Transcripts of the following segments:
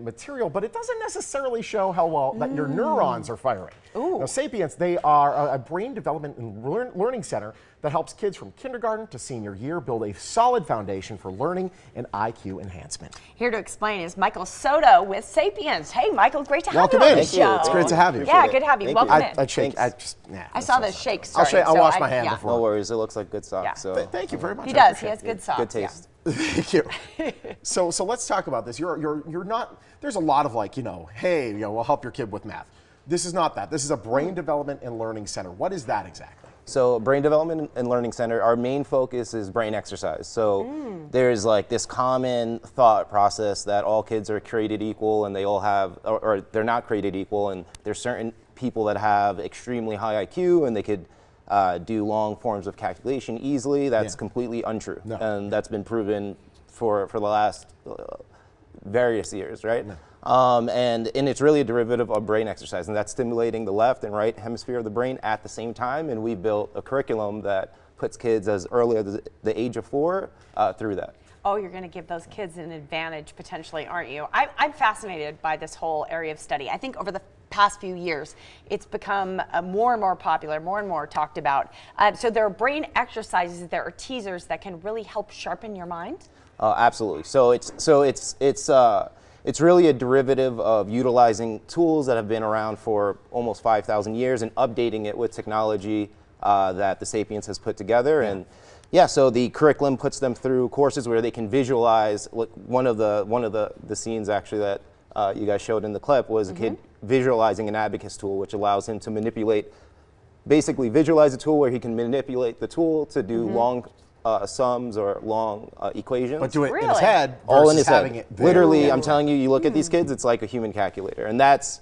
material, but it doesn't necessarily show how well that your neurons are firing. Ooh. Now, Sapience, they are a brain development and learning center that helps kids from kindergarten to senior year build a solid foundation for learning and IQ enhancement. Here to explain is Michael Soto with Sapience. Hey, Michael, great to have you on the Welcome in. show. It's great to have you. Yeah, good to have you. Welcome in. I'd shake. I saw the shakes starting. I'll wash my hand No before. worries, it looks like good socks. Yeah. So Thank you very much. He I does. He appreciate has good socks. good taste. Thank you. So let's talk about this. You're not. There's a lot of hey, we'll help your kid with math. This is not that. This is a brain development and learning center. What is that exactly? So Brain Development and Learning Center, our main focus is brain exercise. So there's like this common thought process that all kids are created equal and they all have, or they're not created equal, and there's certain people that have extremely high IQ and they could do long forms of calculation easily. That's completely untrue. No. And that's been proven for the last various years, right? No. And it's really a derivative of brain exercise, and that's stimulating the left and right hemisphere of the brain at the same time. And we built a curriculum that puts kids as early as the age of 4 through that. Oh, you're going to give those kids an advantage potentially, aren't you? I'm fascinated by this whole area of study. I think over the past few years, it's become more and more popular, more and more talked about. So there are brain exercises, there are teasers that can really help sharpen your mind? Absolutely. So it's really a derivative of utilizing tools that have been around for almost 5,000 years and updating it with technology that the Sapience has put together. And so the curriculum puts them through courses where they can visualize. Like one of the scenes actually that you guys showed in the clip was a kid visualizing an abacus tool, which allows him to basically visualize a tool where he can manipulate the tool to do long sums or long equations. But do it in his Really? head All in versus his having head. it there. Literally, I'm telling you, you look at these kids, it's like a human calculator. And that's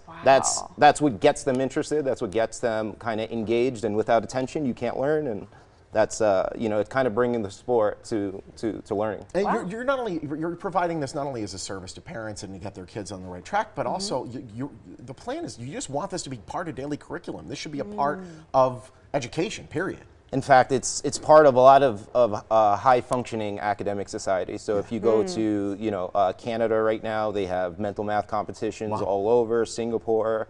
what gets them interested. That's what gets them kind of engaged. And without attention, you can't learn. And that's, it's kind of bringing the sport to learning. And you're providing this not only as a service to parents and to get their kids on the right track, but also the plan is you just want this to be part of daily curriculum. This should be a part of education, period. In fact, it's part of a lot of high-functioning academic societies. So if you go to Canada right now, they have mental math competitions all over. Singapore,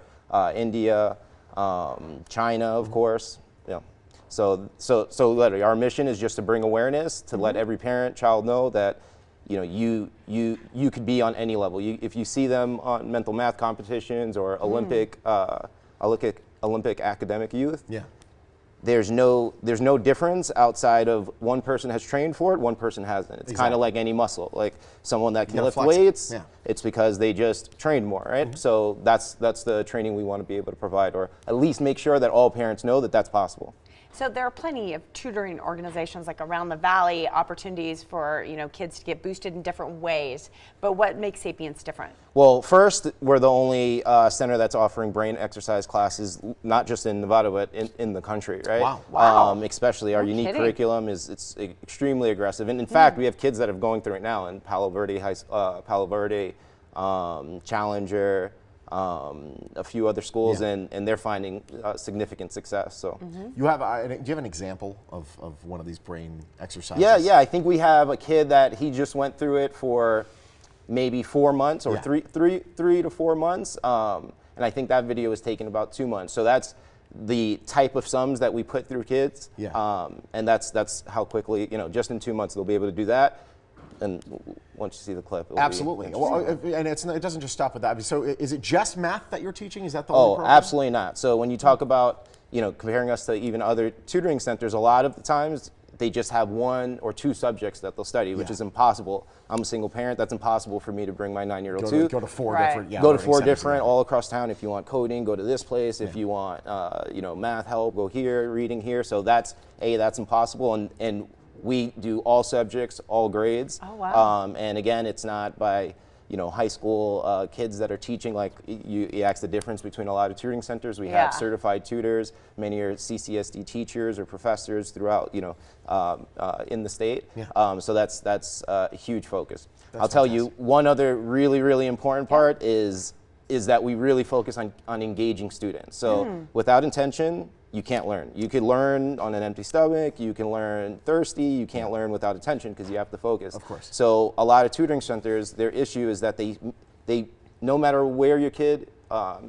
India, China, of course. Yeah. So literally, our mission is just to bring awareness to let every parent, child know that you could be on any level. If you see them on mental math competitions or Olympic academic youth. Yeah. There's no difference outside of one person has trained for it, one person hasn't. It's kind of like any muscle. Like someone that can lift weights, it's because they just trained more, right? So that's the training we want to be able to provide, or at least make sure that all parents know that that's possible. So there are plenty of tutoring organizations like around the valley, opportunities for kids to get boosted in different ways. But what makes Sapience different? Well, first, we're the only center that's offering brain exercise classes, not just in Nevada, but in the country, right? Wow. Especially our unique curriculum it's extremely aggressive. And in fact, we have kids that are going through it now in Palo Verde, Challenger, a few other schools, and they're finding significant success. So, do you have an example of one of these brain exercises? Yeah. I think we have a kid that he just went through it for maybe 4 months or three to 4 months, and I think that video was taken about 2 months. So that's the type of sums that we put through kids, and that's how quickly just in 2 months they'll be able to do that. And once you see the clip, absolutely. And it doesn't just stop with that. So is it just math that you're teaching? Is that the only program? Absolutely not. So when you talk about comparing us to even other tutoring centers, a lot of the times they just have 1 or 2 subjects that they'll study, which is impossible. I'm a single parent. That's impossible for me to bring my 9-year-old to. Go to 4 different. Go to 4 different all across town. If you want coding, go to this place. If you want math help, go here. Reading here. So that's impossible. And we do all subjects, all grades. Oh, wow. And again, it's not by high school kids that are teaching. Like you asked the difference between a lot of tutoring centers. We have certified tutors. Many are CCSD teachers or professors throughout in the state. So that's a huge focus. I'll tell you one other really important part is that we really focus on engaging students. So without intention, you can't learn. You could learn on an empty stomach, you can learn thirsty, you can't learn without attention because you have to focus. Of course. So a lot of tutoring centers, their issue is that they no matter where your kid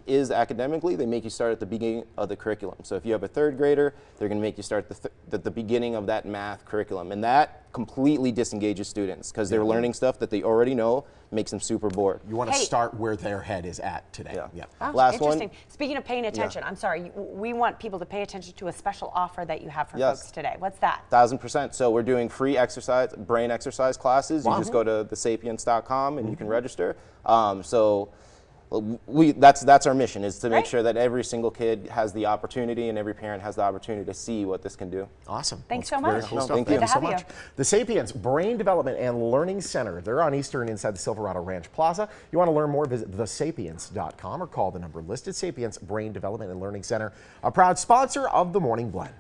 is academically, they make you start at the beginning of the curriculum. So if you have a 3rd grader, they're going to make you start at the beginning of that math curriculum. And that completely disengages students because they're learning stuff that they already know, makes them super bored. You want to start where their head is at today. Yeah. Oh, Last interesting. one. Speaking of paying attention, I'm sorry, we want people to pay attention to a special offer that you have for folks today. What's that? 1000%. So we're doing free exercise, brain exercise classes. You just go to thesapience.com and you can register. That's our mission, is to make sure that every single kid has the opportunity and every parent has the opportunity to see what this can do. Awesome. Thanks Well, so very much. cool No, stuff. thank you. Thank you so Good to much. have The Sapience Brain Development and Learning Center. They're on Eastern inside the Silverado Ranch Plaza. You want to learn more, visit thesapience.com or call the number listed. Sapience Brain Development and Learning Center, a proud sponsor of the Morning Blend.